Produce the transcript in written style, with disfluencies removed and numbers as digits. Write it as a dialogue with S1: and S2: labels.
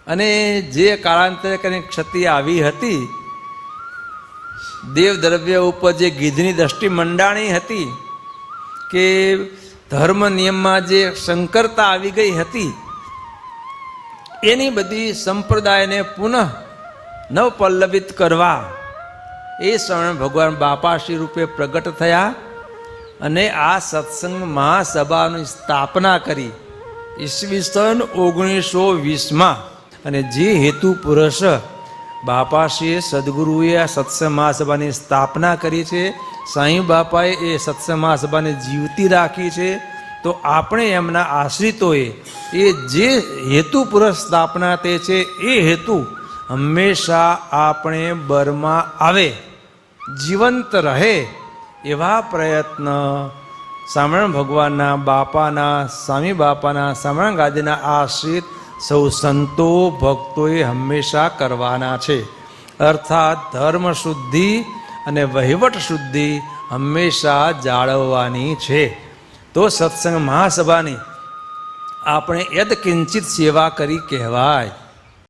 S1: અને જે કાળાંતરે કરીને ક્ષતિ આવી હતી, દેવ દ્રવ્ય ઉપર જે ગીધની દ્રષ્ટિ મંડાણી હતી કે ધર્મ નિયમમાં જે સંકરતા આવી ગઈ હતી, એની બધી સંપ્રદાયને પુનઃ નવપલ્લવિત કરવા એ સમય ભગવાન બાપાશ્રી રૂપે પ્રગટ થયા અને આ સત્સંગ મહાસભાની સ્થાપના કરી ઈસવીસન 1920માં. અને જે હેતુ પુરુષ બાપાશ્રીએ સદગુરુએ આ સત્સંગ મહાસભાની સ્થાપના કરી છે, સાંઈ બાપાએ એ સત્સંગ મહાસભાને જીવતી રાખી છે, તો આપણે એમના આશ્રિતોએ એ જે હેતુ પુરુષ સ્થાપના તે છે એ હેતુ હંમેશા આપણે બરમાં આવે, જીવંત રહે એવા પ્રયત્ન સ્વામિનારાયણ ભગવાનના બાપાના, સ્વામી બાપાના, સ્વામિનારાયણ ગાદીના આશ્રિત સૌ સંતો ભક્તોએ હંમેશા કરવાના છે. અર્થાત ધર્મ શુદ્ધિ અને વહીવટ શુદ્ધિ હંમેશા જાળવવાની છે. તો સત્સંગ મહાસભાની આપણે યદ કિંચિત સેવા કરી કહેવાય.